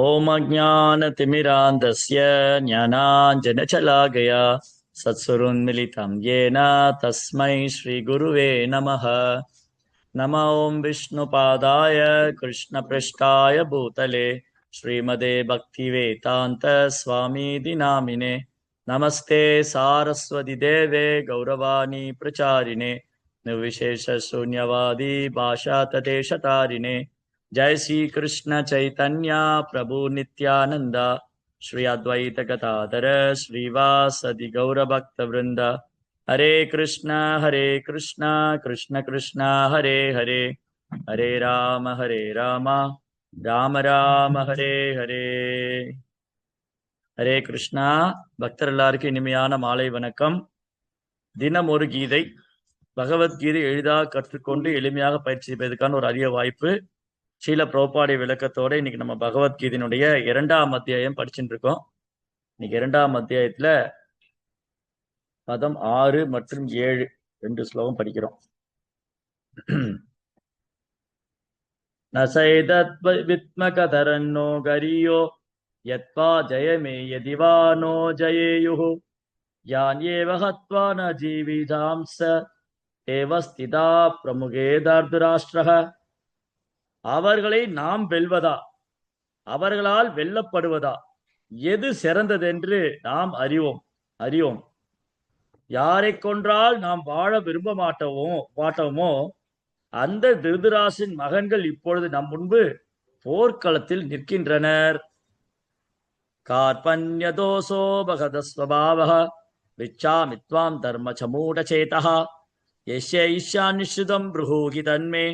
ஓம் அஜானதிமிராந்தஸ்ய ஞானாஞ்சனசலாகயா சத்சுருன்மிலிதம் ஏன தஸ்மை ஸ்ரீகுருவே நமः. நம ஓம் விஷ்ணுபாதாய கிருஷ்ணபிருஷ்டாய பூதலே ஸ்ரீமதே பக்திவேதாந்த ஸ்வாமிதி நாமினே. நமஸ்தே சாரஸ்வதி தேவே கௌரவாணி பிரச்சாரிணே நிர்விசேஷ शून्यवादी भाषा तदेशतारिणे. जय श्री कृष्ण चैतन्य प्रभु नित्यानंद श्री अद्वैत गदाधर श्रीवासदि गौर भक्त वृंद. हरे कृष्ण कृष्ण कृष्ण हरे हरे, हरे राम राम राम हरे हरे. ஹரே கிருஷ்ணா. பக்தர் எல்லாருக்கும் இனிமையான மாலை வணக்கம். தினம் ஒரு கீதை, பகவத்கீதை எளிதாக கற்றுக்கொண்டு எளிமையாக பயிற்சி செய்வதற்கான ஒரு அரிய வாய்ப்பு. ஸ்ரீல பிரபுபாடி விளக்கத்தோட இன்னைக்கு நம்ம பகவத்கீதையினுடைய 2ஆம் அத்தியாயம் படிச்சுட்டு இருக்கோம். இன்னைக்கு 2ஆம் அத்தியாயத்துல பதம் 6 மற்றும் 7 2 ஸ்லோகம் படிக்கிறோம். நசைதத் வித்மகதரன்னோ கரியோ யத்வா ஜெயமே யதிவானோ ஜயேயுஹு யான்யேவ ஹத்வா ந ஜீவிதாம்ச ஏவஸ்திதா பிரமுகே தர்தராஷ்டிரஹ. அவர்களை நாம் வெல்வதா, அவர்களால் வெல்லப்படுவதா, எது சிறந்ததென்று நாம் அறியோம். யாரை கொன்றால் நாம் வாழ விரும்ப மாட்டோமோ அந்த திருதராசின் மகன்கள் இப்பொழுது நம் முன்பு போர்க்களத்தில் நிற்கின்றனர். கார்பண்யதோசோ பகதஸ்வபாவஹ விச்சாமித்வாம் தர்மசமூடசேதஹ யஸ்ய ஈஷான்யுஷுதம் ப்ரூஹி தன்மே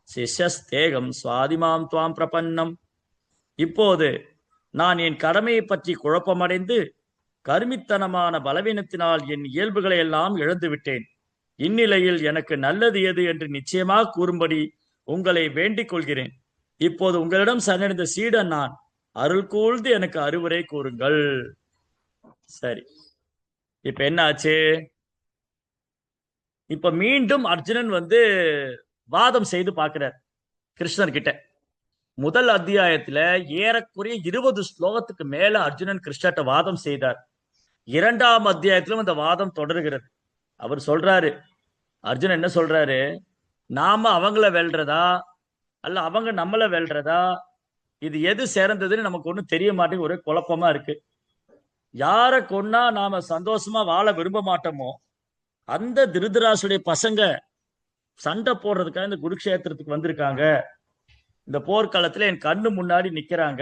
சிஷ்யஸ்தேகம் சுவாதிமாம் துவாம் பிரபன்னம். இப்போது நான் என் கடமையை பற்றி குழப்பமடைந்து கருமித்தனமான பலவீனத்தினால் என் இயல்புகளை எல்லாம் இழந்துவிட்டேன். இந்நிலையில் எனக்கு நல்லது எது என்று நிச்சயமாக கூறும்படி உங்களை வேண்டிக் கொள்கிறேன். இப்போது உங்களிடம் சரணடைந்த சீடன் நான். அருள் கூர்ந்து எனக்கு அறிவுரை கூறுங்கள். சரி, இப்ப என்ன ஆச்சு? இப்ப மீண்டும் அர்ஜுனன் வாதம் செய்து பார்க்கிறார் கிருஷ்ணர் கிட்ட. முதல் அத்தியாயத்துல ஏறக்குறைய 20 ஸ்லோகத்துக்கு மேல அர்ஜுனன் கிருஷ்ணர்கிட்ட வாதம் செய்தார். 2ஆம் அத்தியாயத்திலும் அந்த வாதம் தொடர்கிறது. அவர் சொல்றாரு, அர்ஜுனன் என்ன சொல்றாரு, நாம அவங்கள வெல்றதா அல்ல அவங்க நம்மள வெல்றதா, இது எது சிறந்ததுன்னு நமக்கு ஒண்ணும் தெரிய மாட்டேங்குது, ஒரே குழப்பமா இருக்கு. யாரை கொன்னா நாம சந்தோஷமா வாழ விரும்ப மாட்டோமோ அந்த திருதராசுடைய பசங்க சண்டை போடுறதுக்காக இந்த குருக்ஷேத்திரத்துக்கு வந்திருக்காங்க, இந்த போர்க்காலத்துல என் கண்ணு முன்னாடி நிக்கிறாங்க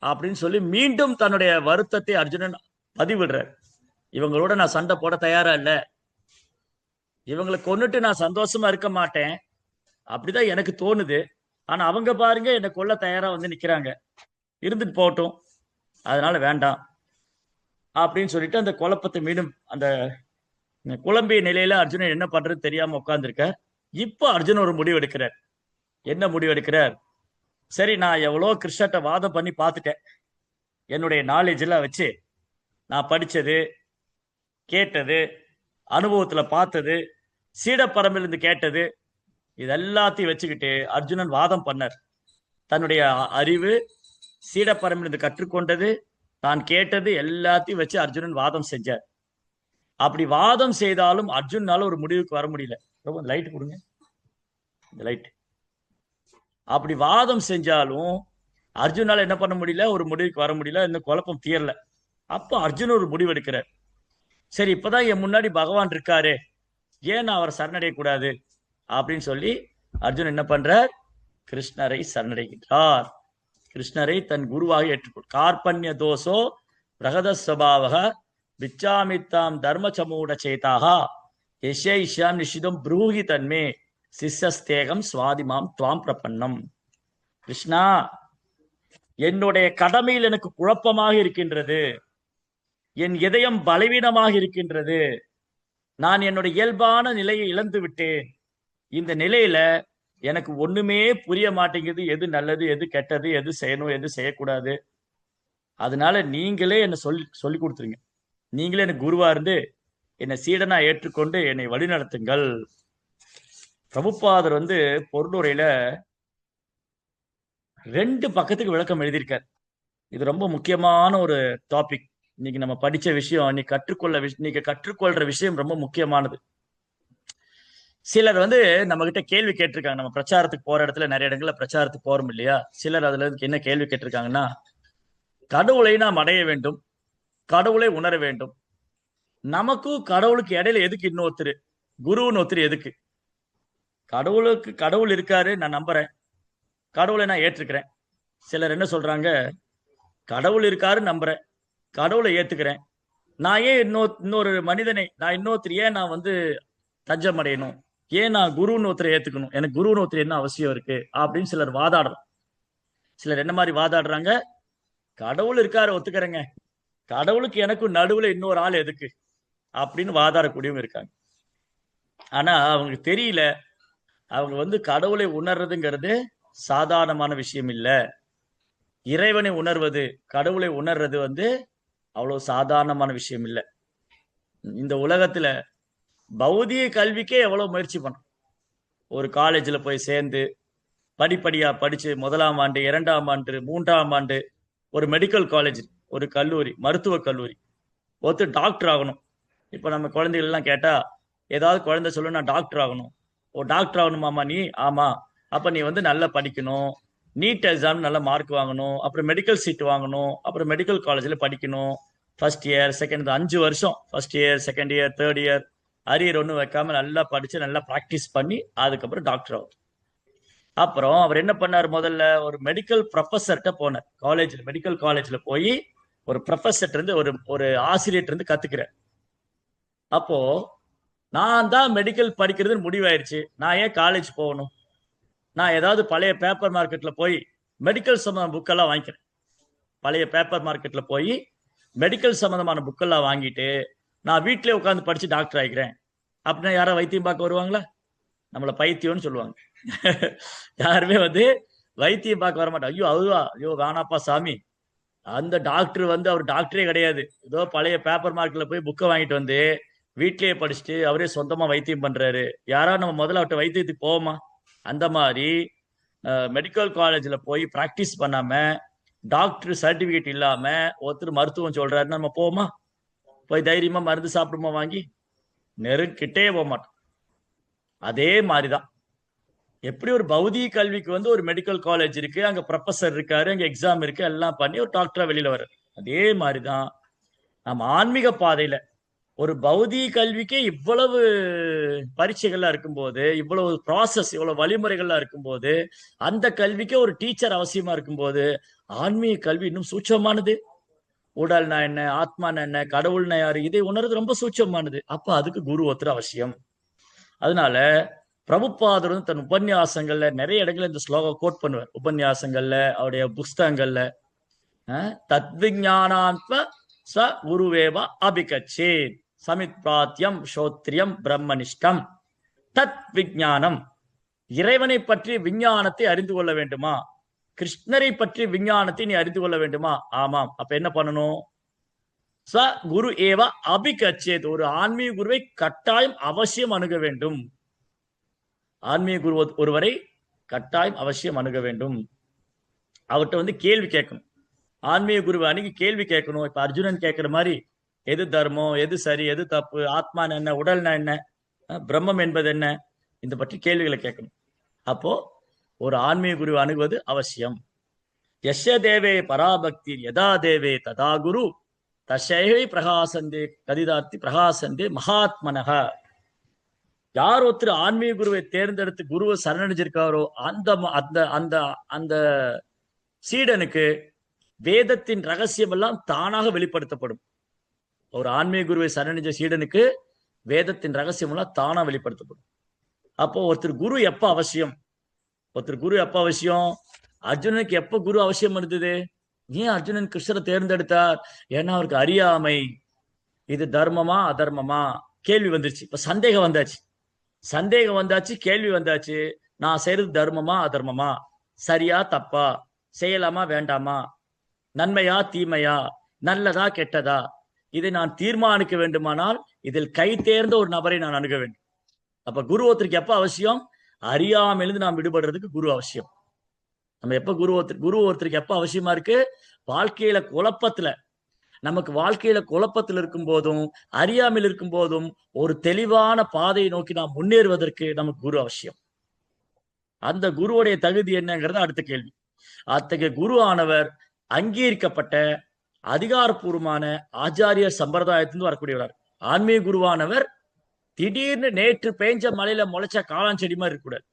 அப்படின்னு சொல்லி மீண்டும் தன்னுடைய வருத்தத்தை அர்ஜுனன் பதிவிடுறார். இவங்களோட நான் சண்டை போட தயாரா இல்ல, இவங்களை கொன்னுட்டு நான் சந்தோஷமா இருக்க மாட்டேன், அப்படிதான் எனக்கு தோணுது. ஆனா அவங்க பாருங்க என்னை கொல்ல தயாரா நிக்கிறாங்க, இருந்துட்டு போகட்டும், அதனால வேண்டாம் அப்படின்னு சொல்லிட்டு அந்த குழப்பத்தை மீண்டும் அந்த குழம்பிய நிலையில அர்ஜுனன் என்ன பண்றது தெரியாம உட்கார்ந்துருக்க. இப்போ அர்ஜுனன் ஒரு முடிவு எடுக்கிறார். என்ன முடிவு எடுக்கிறார்? சரி, நான் எவ்வளோ கிருஷ்ணர்கிட்ட வாதம் பண்ணி பார்த்துட்டேன். என்னுடைய நாலேஜ்ல வச்சு நான் படிச்சது, கேட்டது, அனுபவத்துல பார்த்தது, சீடப்பரம்பிலிருந்து கேட்டது, இது எல்லாத்தையும் வச்சுக்கிட்டு அர்ஜுனன் வாதம் பண்ணார். தன்னுடைய அறிவு, சீடப்பரம்பிலிருந்து கற்றுக்கொண்டது, தான் கேட்டது எல்லாத்தையும் வச்சு அர்ஜுனன் வாதம் செஞ்சார். அப்படி வாதம் செய்தாலும் அர்ஜுனால ஒரு முடிவுக்கு வர முடியல. ரொம்ப லைட் கொடுங்க, இந்த லைட். அப்படி வாதம் செஞ்சாலும் அர்ஜுனால என்ன பண்ண முடியல, ஒரு முடிவுக்கு வர முடியல, இந்த குழப்பம் தீரல. அப்போ அர்ஜுன் ஒரு முடிவு எடுக்கிறார். சரி, இப்பதான் என் முன்னாடி பகவான் இருக்காரு, ஏன் நான் அவரை சரணடைய கூடாது அப்படின்னு சொல்லி அர்ஜுன் என்ன பண்றார், கிருஷ்ணரை சரணடைகின்றார். கிருஷ்ணரை தன் குருவாக ஏற்றுக்கொள். கார்பண்ய தோசோ பிரகதஸ்வபாவக விச்சாமித்தாம் தர்ம சமூட சேதாக யஷ்யாம் நிஷிதம் ப்ரூஹி தன்மே சிஷ்யஸ்தேகம் சுவாதிமாம் துவாம் பிரபன்னம். கிருஷ்ணா, என்னுடைய கடமையில் எனக்கு குழப்பமாக இருக்கின்றது, என் இதயம் பலவீனமாக இருக்கின்றது, நான் என்னுடைய இயல்பான நிலையை இழந்து விட்டேன். இந்த நிலையில எனக்கு ஒண்ணுமே புரிய மாட்டேங்குது, எது நல்லது, எது கெட்டது, எது செய்யணும், எது செய்யக்கூடாது. அதனால நீங்களே என்னை சொல்லி கொடுத்துருங்க. நீங்களே எனக்கு குருவா இருந்து என்னை சீடனா ஏற்றுக்கொண்டு என்னை வழிநடத்துங்கள். பிரபுபாதர் பொருளுரையில 2 பக்கத்துக்கு விளக்கம் எழுதியிருக்கார். இது ரொம்ப முக்கியமான ஒரு டாபிக். இன்னைக்கு நம்ம படிச்ச விஷயம், இன்னைக்கு கற்றுக்கொள்ற விஷயம் ரொம்ப முக்கியமானது. சிலர் வந்து நம்ம கிட்ட கேள்வி கேட்டிருக்காங்க. நம்ம பிரச்சாரத்துக்கு போற இடத்துல நிறைய இடங்கள்ல பிரச்சாரத்துக்கு போறோம் இல்லையா? சிலர் அதுல என்ன கேள்வி கேட்டிருக்காங்கன்னா, கடவுளை நாம் அடைய வேண்டும், கடவுளை உணர வேண்டும். நமக்கும் கடவுளுக்கு இடையில எதுக்கு இன்னொருத்தர், குருன்னு ஒருத்தர் எதுக்கு? கடவுள் இருக்காரு, நான் நம்புறேன். கடவுளை நான் ஏற்றுக்கிறேன். சிலர் என்ன சொல்றாங்க, கடவுள் இருக்காரு நம்புறேன், கடவுளை ஏத்துக்கிறேன், நான் ஏன் இன்னொரு மனிதனை, நான் இன்னொருத்தர் ஏன் நான் வந்து தஞ்சம் அடையணும், ஏன் நான் குருன்னு ஒருத்தரை ஏத்துக்கணும், எனக்கு குருன்னு ஒருத்தர் என்ன அவசியம் இருக்கு அப்படின்னு சிலர் வாதாடுறோம். சிலர் என்ன மாதிரி வாதாடுறாங்க, கடவுள் இருக்காரு ஒத்துக்கிறேங்க, கடவுளுக்கு எனக்கும் நடுவுல இன்னொரு ஆள் எதுக்கு அப்படின்னு வாதாடக்கூடியவங்க இருக்காங்க. ஆனா அவங்களுக்கு தெரியல, அவங்க வந்து கடவுளை உணர்றதுங்கிறது சாதாரணமான விஷயம் இல்ல. இறைவனை உணர்வது, கடவுளை உணர்றது வந்து அவ்வளவு சாதாரணமான விஷயம் இல்லை. இந்த உலகத்துல பௌதிக கல்விக்கே எவ்வளவு முயற்சி பண்ணும். ஒரு காலேஜ்ல போய் சேர்ந்து படிப்படியா படிச்சு 1ஆம் ஆண்டு, 2ஆம் ஆண்டு, 3ஆம் ஆண்டு, ஒரு மெடிக்கல் காலேஜ், ஒரு கல்லூரி, மருத்துவ கல்லூரி, ஒருத்தர் டாக்டர் ஆகணும். இப்ப நம்ம குழந்தைகள் எல்லாம் கேட்டா, ஏதாவது குழந்தை சொல்லணும், நான் டாக்டர் ஆகணும். ஓ டாக்டர் ஆகணுமாமா நீ? ஆமா. அப்ப நீ வந்து நல்லா படிக்கணும், நீட் எக்ஸாம் நல்ல மார்க் வாங்கணும், அப்புறம் மெடிக்கல் சீட் வாங்கணும், அப்புறம் மெடிக்கல் காலேஜ்ல படிக்கணும். ஃபர்ஸ்ட் இயர், செகண்ட், 5 வருஷம், first year, second year, third year, arrear ஒன்றும் வைக்காம நல்லா படிச்சு நல்லா ப்ராக்டிஸ் பண்ணி அதுக்கப்புறம் டாக்டர் ஆகும். அப்புறம் அவர் என்ன பண்ணார், முதல்ல ஒரு மெடிக்கல் ப்ரொஃபஸர்கிட்ட போனார். காலேஜ்ல, மெடிக்கல் காலேஜ்ல போய் ஒரு ப்ரொஃபஸர் இருந்து, ஒரு ஆசிரியர் இருந்து கத்துக்கிறார். அப்போ நான் தான் மெடிக்கல் படிக்கிறதுன்னு முடிவாயிருச்சு, நான் ஏன் காலேஜ் போகணும்? நான் ஏதாவது பழைய பேப்பர் மார்க்கெட்ல போய் மெடிக்கல் சம்பந்தமான புக்கெல்லாம் வாங்கிக்கிறேன். பழைய பேப்பர் மார்க்கெட்ல போய் மெடிக்கல் சம்பந்தமான புக்கெல்லாம் வாங்கிட்டு நான் வீட்டிலே உட்காந்து படிச்சு டாக்டர் ஆகிக்கிறேன் அப்படின்னா யாரா வைத்தியம் பார்க்க வருவாங்களா? நம்மளை பைத்தியம்னு சொல்லுவாங்க. யாருமே வந்து வைத்தியம் பார்க்க வர மாட்டாங்க. ஐயோ அதுவா, ஐயோ வேணாப்பா சாமி, அந்த டாக்டர் வந்து அவர் டாக்டரே கிடையாது, ஏதோ பழைய பேப்பர் மார்க்கெட்ல போய் புக்கை வாங்கிட்டு வந்து வீட்லயே படிச்சுட்டு அவரே சொந்தமா வைத்தியம் பண்றாரு. யாரா நம்ம முதல்ல அவர்கிட்ட வைத்தியத்துக்கு போவோமா? அந்த மாதிரி மெடிக்கல் காலேஜ்ல போய் பிராக்டிஸ் பண்ணாம, டாக்டர் சர்டிபிகேட் இல்லாம ஒருத்தர் மருத்துவம் சொல்றாருன்னு நம்ம போவோமா? போய் தைரியமா மருந்து சாப்பிடுமா வாங்கி? நெருங்கிட்டே போக மாட்டோம். அதே மாதிரிதான் எப்படி ஒரு பௌதிக கல்விக்கு வந்து ஒரு மெடிக்கல் காலேஜ் இருக்கு, அங்க ப்ரொஃபசர் இருக்காரு, அங்க எக்ஸாம் இருக்கு, எல்லாம் பண்ணி ஒரு டாக்டரா வெளியில வர்றாரு. அதே மாதிரிதான் நம்ம ஆன்மீக பாதையில ஒரு பௌதிக கல்விக்கே இவ்வளவு பரீட்சைகள்லாம் இருக்கும்போது, இவ்வளவு ப்ராசஸ், இவ்வளவு வழிமுறைகள்லாம் இருக்கும்போது, அந்த கல்விக்கே ஒரு டீச்சர் அவசியமா இருக்கும்போது, ஆன்மீக கல்வி இன்னும் சூட்சமானது. உடல்னா என்ன, ஆத்மானா என்ன, கடவுள்னா யாரு, இதை உணர்றது ரொம்ப சூட்சமானது. அப்ப அதுக்கு குரு ஒருத்தர் அவசியம். அதனால பிரபுபாதர் வந்து தன் உபன்யாசங்கள்ல நிறைய இடங்கள்ல இந்த ஸ்லோகம் கோட் பண்ணுவார். உபன்யாசங்கள்ல, அவருடைய புஸ்தகங்கள்ல, தத்விஞானாத்ம ச குருவேவ அபிகச்சேத் சமித் பிராத்தியம் ஸ்ரோத்ரியம் பிரம்மனிஷ்டம். தத் விஞ்ஞானம், இறைவனை பற்றி விஞ்ஞானத்தை அறிந்து கொள்ள வேண்டுமா? கிருஷ்ணரை பற்றி விஞ்ஞானத்தை நீ அறிந்து கொள்ள வேண்டுமா? ஆமாம். அப்ப என்ன பண்ணணும்? ச குரு ஏவ அபிகச்சேத், ஒரு ஆன்மீக குருவை கட்டாயம் அவசியம் அணுக வேண்டும். ஆன்மீக குரு ஒருவரை கட்டாயம் அவசியம் அணுக வேண்டும். அவர்கிட்ட வந்து கேள்வி கேட்கணும். ஆன்மீக குருவை அணுகி கேள்வி கேட்கணும். இப்ப அர்ஜுனன் கேட்கிற மாதிரி, எது தர்மம், எது சரி, எது தப்பு, ஆத்மான் என்ன, உடல்னா என்ன, பிரம்மம் என்பது என்ன, இந்த பற்றி கேள்விகளை கேட்கணும். அப்போ ஒரு ஆன்மீக குரு அணுகுவது அவசியம். யஷ தேவே பராபக்தி யதா தேவே ததா குரு தசைவை பிரகாசந்தே கதிதார்த்தி பிரகாசந்தே மகாத்மனக. யார் ஒருத்தர் ஆன்மீக குருவை தேர்ந்தெடுத்து குருவை சரணடைஞ்சிருக்காரோ அந்த அந்த அந்த அந்த சீடனுக்கு வேதத்தின் ரகசியம் எல்லாம் தானாக வெளிப்படுத்தப்படும். ஒரு ஆன்மீக குருவை சரணடைஞ்ச சீடனுக்கு வேதத்தின் ரகசியம் எல்லாம் தானா வெளிப்படுத்தப்படும். அப்போ ஒருத்தர் குரு எப்ப அவசியம்? அர்ஜுனனுக்கு எப்ப குரு அவசியம் இருந்தது? ஏன் அர்ஜுனன் கிருஷ்ணரை தேர்ந்தெடுத்தார்? ஏன்னா அவருக்கு அறியாமை, இது தர்மமா அதர்மமா கேள்வி வந்துருச்சு. இப்ப சந்தேகம் வந்தாச்சு, கேள்வி வந்தாச்சு. நான் செய்யறது தர்மமா அதர்மமா, சரியா தப்பா, செய்யலாமா வேண்டாமா, நன்மையா தீமையா, நல்லதா கெட்டதா, இதை நான் தீர்மானிக்க வேண்டுமானால் இதில் கை தேர்ந்த ஒரு நபரை நான் அணுக வேண்டும். அப்ப குரு ஒருத்தருக்கு எப்ப அவசியம்? அறியாமையிலிருந்து நாம் விடுபடுறதுக்கு குரு அவசியம். நம்ம எப்ப குரு ஒருத்தருக்கு எப்ப அவசியமா இருக்கு? வாழ்க்கையில குழப்பத்துல, நமக்கு வாழ்க்கையில குழப்பத்தில் இருக்கும் போதும், அறியாமல் இருக்கும் போதும், ஒரு தெளிவான பாதையை நோக்கி நாம் முன்னேறுவதற்கு நமக்கு குரு அவசியம். அந்த குருவுடைய தகுதி என்னங்கிறது அடுத்த கேள்வி. அத்தகைய குரு ஆனவர் அங்கீகரிக்கப்பட்ட அதிகாரப்பூர்வமான ஆச்சாரிய சம்பிரதாயத்திலிருந்து வரக்கூடியவர். ஆன்மீக குருவானவர் திடீர்னு நேற்று பெஞ்ச மலையில முளைச்ச காளான் செடி மாதிரி இருக்கக்கூடாது.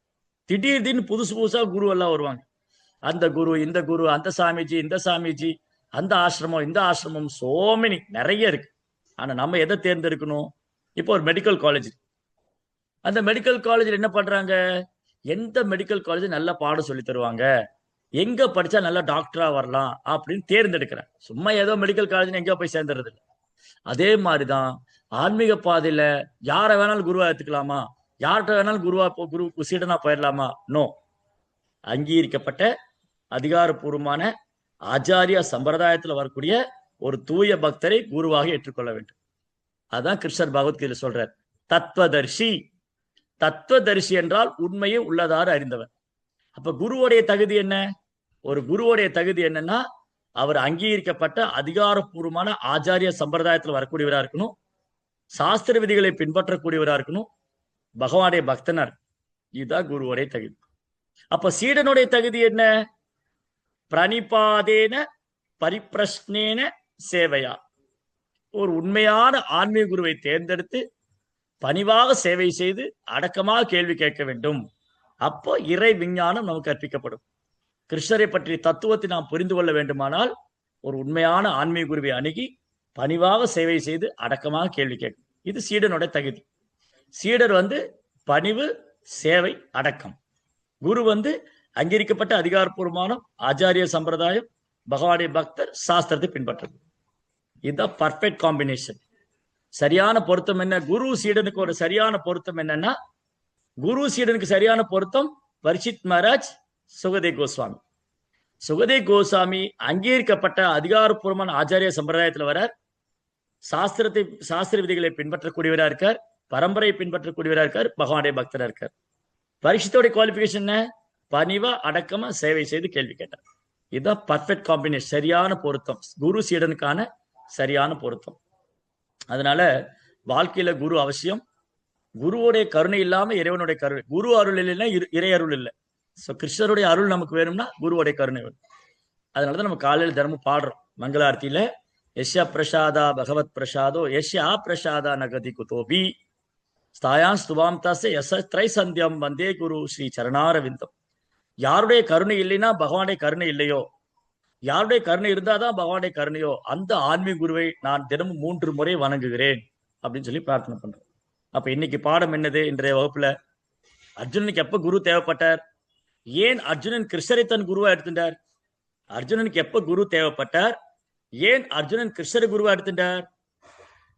திடீர்னு புதுசு புதுசா குரு எல்லாம் வருவாங்க. அந்த குரு, இந்த குரு, அந்த சாமிஜி, இந்த சாமிஜி, அந்த ஆசிரமம், இந்த ஆசிரமம், சோமனி நிறைய இருக்கு. ஆனா நம்ம எதை தேர்ந்தெடுக்கணும்? இப்போ ஒரு மெடிக்கல் காலேஜ், அந்த மெடிக்கல் காலேஜில் என்ன பண்றாங்க? எந்த மெடிக்கல் காலேஜ் நல்ல பாடம் சொல்லி தருவாங்க, எங்க படிச்சா நல்ல டாக்டரா வரலாம் அப்படின்னு தேர்ந்தெடுக்கிறேன். சும்மா ஏதோ மெடிக்கல் காலேஜ் எங்கேயோ போய் சேர்ந்துறது இல்லை. அதே மாதிரிதான் ஆன்மீக பாதையில யாரை வேணாலும் குருவா எடுத்துக்கலாமா? யார்கிட்ட வேணாலும் குரு சீடனா போயிடலாமா? நோ. அங்கீகரிக்கப்பட்ட அதிகாரப்பூர்வமான ஆச்சாரிய சம்பிரதாயத்துல வரக்கூடிய ஒரு தூய பக்தரை குருவாக ஏற்றுக்கொள்ள வேண்டும். அதான் கிருஷ்ணர் பகவத்கீதை சொல்றார், தத்துவதர்ஷி. தத்துவதர்ஷி என்றால் உண்மையை உள்ளதாறு அறிந்தவர். அப்ப குருவுடைய தகுதி என்ன? ஒரு குருவுடைய தகுதி என்னன்னா, அவர் அங்கீகரிக்கப்பட்ட அதிகாரப்பூர்வமான ஆச்சாரிய சம்பிரதாயத்தில் வரக்கூடியவரா இருக்கணும், சாஸ்திர விதிகளை பின்பற்றக்கூடியவரா இருக்கணும், பகவானுடைய பக்தனா இருக்கணும். இதுதான் குருவுடைய தகுதி. அப்ப சீடனுடைய தகுதி என்ன? பிரணிபாதேன பரிப்பிரஷ்னேன சேவையா. ஒரு உண்மையான ஆன்மீக குருவை தேர்ந்தெடுத்து பணிவாக சேவை செய்து அடக்கமாக கேள்வி கேட்க வேண்டும். அப்போ இறை விஞ்ஞானம் நமக்கு கற்பிக்கப்படும். கிருஷ்ணரை பற்றிய தத்துவத்தை நாம் புரிந்து கொள்ள வேண்டுமானால் ஒரு உண்மையான ஆன்மீக குருவை அணுகி பணிவாக சேவை செய்து அடக்கமாக கேள்வி கேட்கும். இது சீடனுடைய தகுதி. சீடர் பணிவு, சேவை, அடக்கம். குரு அங்கீகரிக்கப்பட்ட அதிகாரப்பூர்வமான ஆச்சாரிய சம்பிரதாயம், பகவானுடைய பக்தர், சாஸ்திரத்தை பின்பற்றுது. இதுதான் பர்ஃபெக்ட் காம்பினேஷன். சரியான பொருத்தம் என்ன? குரு சீடனுக்கு ஒரு சரியான பொருத்தம் என்னன்னா, குரு சீடனுக்கு சரியான பொருத்தம் பரிஷித் மகாராஜ், சுகதேவ் கோஸ்வாமி. சுகதேவ் கோஸ்வாமி அங்கீகரிக்கப்பட்ட அதிகாரப்பூர்வமான ஆச்சாரிய சம்பிரதாயத்தில் வர சாஸ்திர விதிகளை பின்பற்றக்கூடியவரா இருக்கார், பரம்பரையை பின்பற்றக்கூடியவரா இருக்கார், பகவானுடைய பக்தரா இருக்கார். பரிஷத்தோட குவாலிபிகேஷன் என்ன? பணிவா அடக்கமா சேவை செய்து கேள்வி கேட்டார். இதுதான் பர்ஃபெக்ட் காம்பினேஷன், சரியான பொருத்தம், குரு சீடனுக்கான சரியான பொருத்தம். அதனால வாழ்க்கையில குரு அவசியம். குருவுடைய கருணை இல்லாம இறைவனுடைய கருணை, குரு அருள் இல்லைன்னா இறை அருள் இல்லை. ஸோ கிருஷ்ணருடைய அருள் நமக்கு வேணும்னா குருவுடைய கருணை வேணும். அதனாலதான் நம்ம காலையில் தினமும் பாடுறோம் மங்களார்த்தியில, யஷ்யா பிரசாதா பகவத் பிரசாதோ யஷ்யா பிரசாதா நகதி குதோபி ஸ்தாயான் ஸ்துவாம் தாசே யச திரை சந்தியம் வந்தே குரு ஸ்ரீ சரணாரவிந்தம். யாருடைய கருணை இல்லைன்னா பகவானுடைய கருணை இல்லையோ, யாருடைய கருணை இருந்தாதான் பகவானுடைய கருணையோ, அந்த ஆன்மீக குருவை நான் தினமும் 3 முறை வணங்குகிறேன் அப்படின்னு சொல்லி பிரார்த்தனை பண்றேன். அப்ப இன்னைக்கு பாடம் என்னது? இன்றைய வகுப்புல அர்ஜுனனுக்கு எப்ப குரு தேவைப்பட்டார்? ஏன் அர்ஜுனன் கிருஷ்ணரை தன் குருவா எடுத்துட்டார்? அர்ஜுனனுக்கு எப்ப குரு தேவைப்பட்டார்? ஏன் அர்ஜுனன் கிருஷ்ணரை குருவா எடுத்துட்டார்?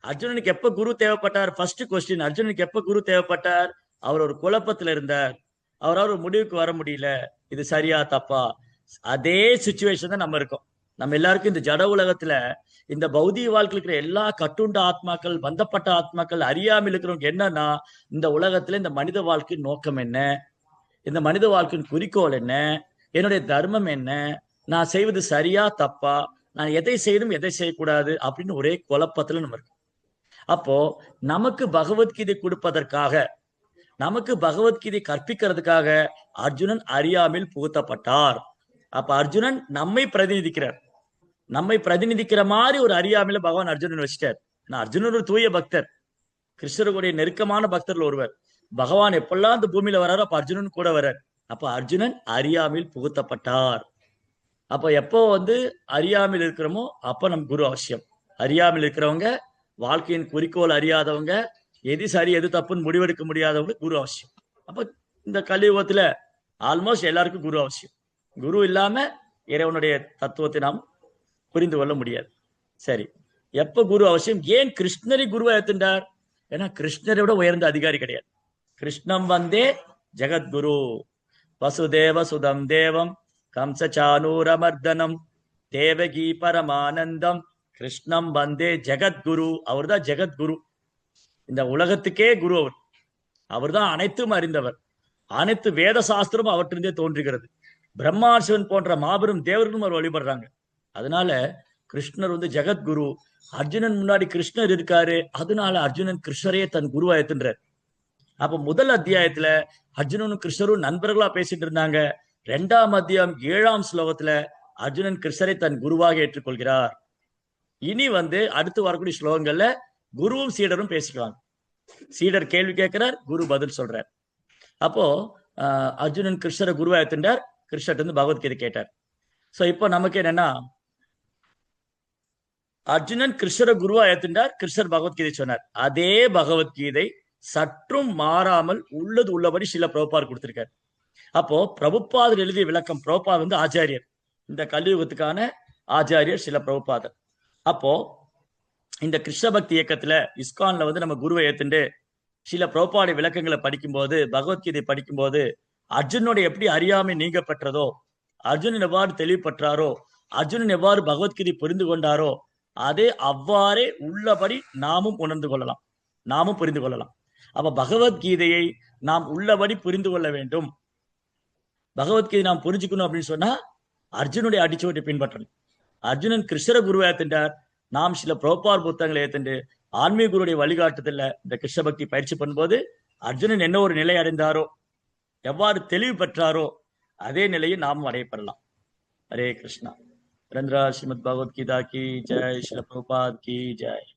அர்ஜுனனுக்கு எப்ப குரு தேவைப்பட்டார்? ஃபர்ஸ்ட் கொஸ்டின், அர்ஜுனனுக்கு எப்ப குரு தேவைப்பட்டார்? அவர் ஒரு குழப்பத்துல இருந்தார், அவரால் ஒரு முடிவுக்கு வர முடியல, இது சரியா தப்பா. அதே சுச்சுவேஷன் தான் நம்ம இருக்கோம். நம்ம எல்லாருக்கும் இந்த ஜட உலகத்துல, இந்த பௌதிக வாழ்க்கையில் இருக்கிற எல்லா கட்டுண்ட ஆத்மாக்கள், பந்தப்பட்ட ஆத்மாக்கள், அறியாமல் இருக்கிறவங்க என்னன்னா, இந்த உலகத்துல இந்த மனித வாழ்க்கையின் நோக்கம் என்ன, இந்த மனித வாழ்க்கையின் குறிக்கோள் என்ன, என்னுடைய தர்மம் என்ன, நான் செய்வது சரியா தப்பா, நான் எதை செய்யணும் எதை செய்யக்கூடாது அப்படின்னு ஒரே குழப்பத்துல நம்ம இருக்கோம். அப்போ நமக்கு பகவத்கீதை கொடுப்பதற்காக, நமக்கு பகவத்கீதை கற்பிக்கிறதுக்காக அர்ஜுனன் அறியாமல் புகுத்தப்பட்டார். அப்ப அர்ஜுனன் நம்மை பிரதிநிதிக்கிறார். நம்மை பிரதிநிதிக்கிற மாதிரி ஒரு அறியாமையில பகவான் அர்ஜுனன் வச்சிட்டார். அர்ஜுனன் ஒரு தூய பக்தர், கிருஷ்ணருடைய நெருக்கமான பக்தர்கள் ஒருவர். பகவான் எப்பெல்லாம் இந்த பூமியில வர்றாரோ அப்ப அர்ஜுனன் கூட வர்றார். அப்ப அர்ஜுனன் அறியாமையில் புகுத்தப்பட்டார். அப்ப எப்போ அறியாமல் இருக்கிறோமோ அப்ப நம் குரு அவசியம். அறியாமல் இருக்கிறவங்க, வாழ்க்கையின் குறிக்கோள் அறியாதவங்க, எது சரி எது தப்புன்னு முடிவெடுக்க முடியாதவங்களுக்கு குரு அவசியம். அப்ப இந்த கலியுகத்துல ஆல்மோஸ்ட் எல்லாருக்கும் குரு அவசியம். குரு இல்லாம இறைவனுடைய தத்துவத்தை நாம் புரிந்து கொள்ள முடியாது. சரி, எப்ப குரு அவசியம்? ஏன் கிருஷ்ணரை குருவா ஏத்துண்டார்? ஏன்னா கிருஷ்ணரை விட உயர்ந்த அதிகாரி கிடையாது. கிருஷ்ணம் வந்தே ஜெகத்குரு வசுதேவ சுதம் தேவம் கம்சச்சானூரமர்தனம் தேவகி பரமானந்தம் கிருஷ்ணம் வந்தே ஜெகத்குரு. அவர் தான் ஜெகத்குரு, இந்த உலகத்துக்கே குரு அவர். அவர் தான் அனைத்தும் அறிந்தவர். அனைத்து வேத சாஸ்திரமும் அவற்றிருந்தே தோன்றுகிறது. பிரம்மா சிவன் போன்ற மாபெரும் தேவர்களும் அவர் வழிபடுறாங்க. அதனால கிருஷ்ணர் வந்து ஜெகத்குரு. அர்ஜுனன் முன்னாடி கிருஷ்ணர் இருக்காரு, அதனால அர்ஜுனன் கிருஷ்ணரையே தன் குருவா ஏத்துன்றார். அப்ப முதல் அத்தியாயத்துல அர்ஜுனனும் கிருஷ்ணரும் நண்பர்களா பேசிட்டு இருந்தாங்க. 2ஆம் அத்தியாயம் 7ஆம் ஸ்லோகத்துல அர்ஜுனன் கிருஷ்ணரை தன் குருவாக ஏற்றுக்கொள்கிறார். இனி வந்து அடுத்து வரக்கூடிய ஸ்லோகங்கள்ல குருவும் சீடரும் பேசிக்குவாங்க. சீடர் கேள்வி கேட்கிறார், குரு பதில் சொல்றார். அப்போ அர்ஜுனன் கிருஷ்ணரை குருவா ஏத்துட்டார், கிருஷ்ணர் வந்து பகவத்கீதை கேட்டார். சோ இப்போ நமக்கு என்னன்னா, அர்ஜுனன் கிருஷ்ணரை குருவா ஏத்துட்டார், கிருஷ்ணர் பகவத்கீதை சொன்னார். அதே பகவத்கீதை சற்றும் மாறாமல் உள்ளது உள்ளபடி சில பிரபுபார் கொடுத்திருக்காரு. அப்போ பிரபுபாதர் எழுதிய விளக்கம், பிரபுபாத் வந்து ஆச்சாரியர், இந்த கலியுகத்துக்கான ஆச்சாரியர் சில பிரபுபாதர். அப்போ இந்த கிருஷ்ண பக்தி இயக்கத்துல இஸ்கான்ல வந்து நம்ம குருவை ஏத்துண்டு சில பிரபுபாடைய விளக்கங்களை படிக்கும்போது, பகவத்கீதை படிக்கும்போது, அர்ஜுனோட எப்படி அறியாமை நீங்க பெற்றதோ, அர்ஜுனன் எவ்வாறு தெளிவு பெற்றாரோ, அர்ஜுனன் எவ்வாறு பகவத்கீதை புரிந்து கொண்டாரோ, அதே அவ்வாறே உள்ளபடி நாமும் உணர்ந்து கொள்ளலாம், நாமும் புரிந்து கொள்ளலாம். அப்ப பகவத்கீதையை நாம் உள்ளபடி புரிந்து கொள்ள வேண்டும். பகவத்கீதை நாம் புரிஞ்சுக்கணும் அப்படின்னு சொன்னா அர்ஜுனுடைய அடிச்சுவட்டை பின்பற்றணும். அர்ஜுனன் கிருஷ்ணர குருவை ஏத்துட்டார், நாம் சில புரோபார் புத்தகங்களை ஏத்துண்டு ஆன்மீக குருடைய வழிகாட்டுதல்ல இந்த கிருஷ்ண பக்தி பயிற்சி பண்ணும்போது அர்ஜுனன் என்ன ஒரு நிலை அடைந்தாரோ, எவ்வாறு தெளிவு பெற்றாரோ, அதே நிலையை நாமும் அடையப்படலாம். ஹரே கிருஷ்ணா. ரந்திரா ஸ்ரீமத் பகவத்கீதா கி ஜெய், ஸ்ரீல பிரபுபாத் கி ஜெய்.